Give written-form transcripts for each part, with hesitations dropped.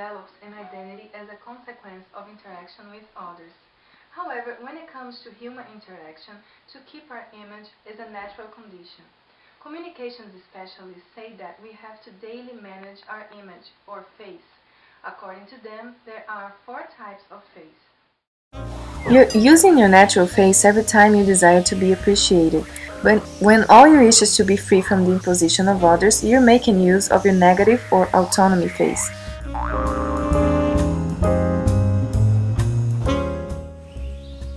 develops an identity as a consequence of interaction with others. However, when it comes to human interaction, to keep our image is a natural condition. Communications specialists say that we have to daily manage our image, or face. According to them, there are 4 types of face. You're using your natural face every time you desire to be appreciated. When all you wish is to be free from the imposition of others, you're making use of your negative or autonomy face.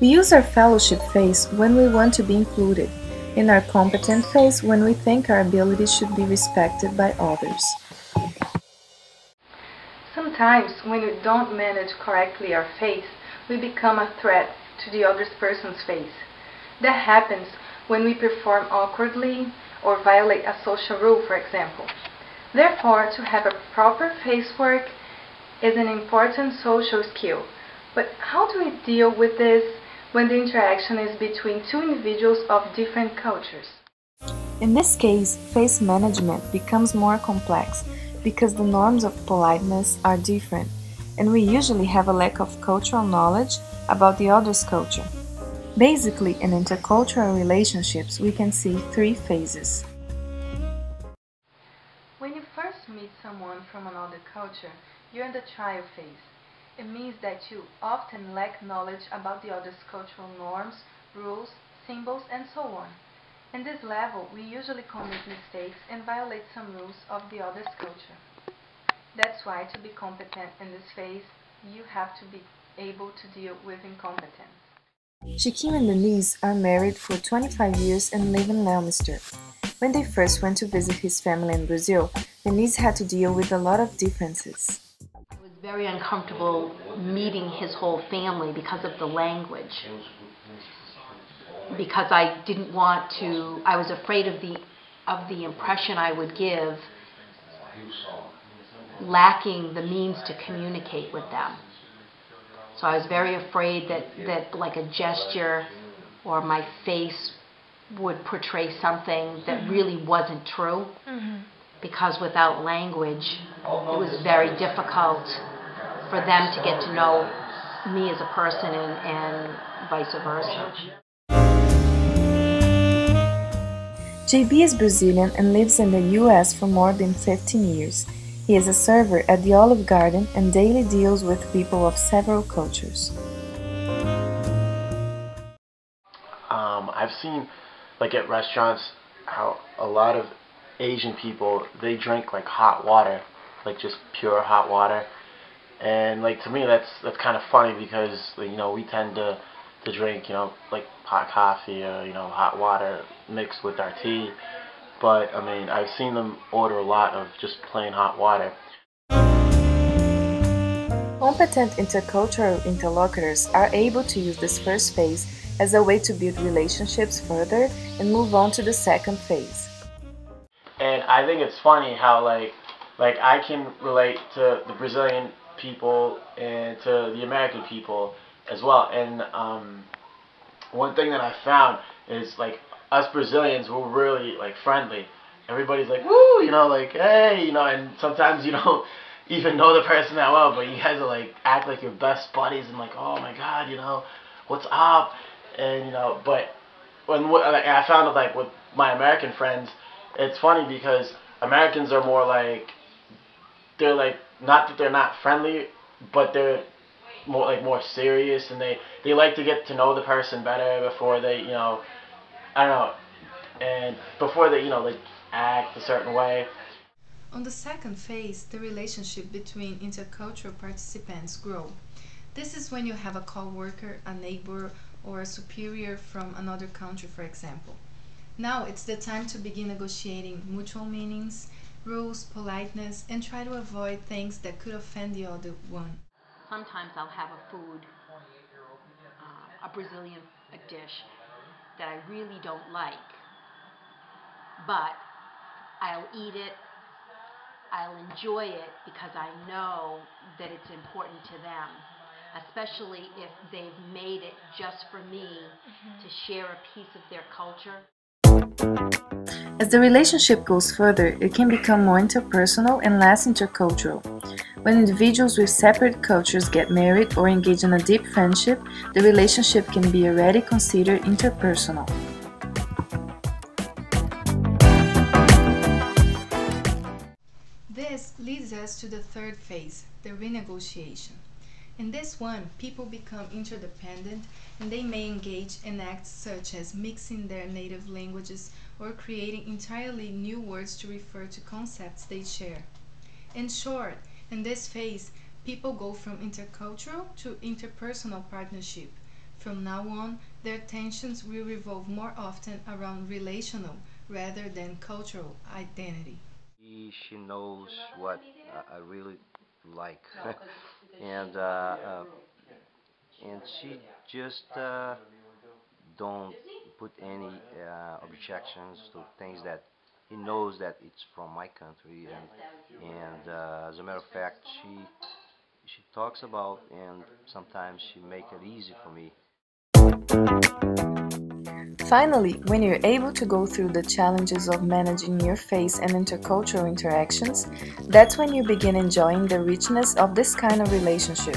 We use our fellowship face when we want to be included, and our competent face when we think our abilities should be respected by others. Sometimes, when we don't manage correctly our face, we become a threat to the other person's face. That happens when we perform awkwardly or violate a social rule, for example. Therefore, to have a proper face work is an important social skill. But how do we deal with this when the interaction is between 2 individuals of different cultures? In this case, face management becomes more complex because the norms of politeness are different, and we usually have a lack of cultural knowledge about the other's culture. Basically, in intercultural relationships, we can see 3 phases. When you first meet someone from another culture, you're in the trial phase. It means that you often lack knowledge about the other's cultural norms, rules, symbols, and so on. In this level, we usually commit mistakes and violate some rules of the other's culture. That's why, to be competent in this phase, you have to be able to deal with incompetence. Chiquinho and Denise are married for 25 years and live in Leominster. When they first went to visit his family in Brazil, Denise had to deal with a lot of differences. I was very uncomfortable meeting his whole family because of the language. Because I didn't want to, I was afraid of the impression I would give, lacking the means to communicate with them. So I was very afraid that like a gesture or my face would portray something that really wasn't true. Because without language, it was very difficult for them to get to know me as a person and vice versa. JB is Brazilian and lives in the US for more than 15 years. He is a server at the Olive Garden and daily deals with people of several cultures. I've seen, like at restaurants, how a lot of Asian people, they drink like hot water, like just pure hot water. And like to me that's kind of funny because we tend to drink like hot coffee or hot water mixed with our tea. But I mean, I've seen them order a lot of just plain hot water. Competent intercultural interlocutors are able to use this first phase as a way to build relationships further and move on to the second phase. And I think it's funny how like I can relate to the Brazilian people and to the American people as well. And one thing that I found is like us Brazilians, we're really like friendly. Everybody's like, woo, like, hey, and sometimes you don't even know the person that well, but you guys are like act like your best buddies and like, oh my God, what's up? And but I found it like with my American friends, it's funny because Americans are more like, they're like, not that they're not friendly, but they're more serious, and they like to get to know the person better before they I don't know, and before they they act a certain way. On the second phase, the relationship between intercultural participants grow. This is when you have a co-worker, a neighbor, or a superior from another country, for example. Now it's the time to begin negotiating mutual meanings, rules, politeness, and try to avoid things that could offend the other one. Sometimes I'll have a food, a Brazilian dish that I really don't like, but I'll eat it, I'll enjoy it because I know that it's important to them, especially if they've made it just for me to share a piece of their culture. As the relationship goes further, it can become more interpersonal and less intercultural. When individuals with separate cultures get married or engage in a deep friendship, the relationship can be already considered interpersonal. This leads us to the third phase, the renegotiation. In this one, people become interdependent and they may engage in acts such as mixing their native languages or creating entirely new words to refer to concepts they share. In short, in this phase, people go from intercultural to interpersonal partnership. From now on, their tensions will revolve more often around relational rather than cultural identity. She knows what I really like, and she just don't put any objections to things that he knows that it's from my country, and as a matter of fact, she talks about, and sometimes she make it easy for me. Finally, when you're able to go through the challenges of managing your face and intercultural interactions, that's when you begin enjoying the richness of this kind of relationship.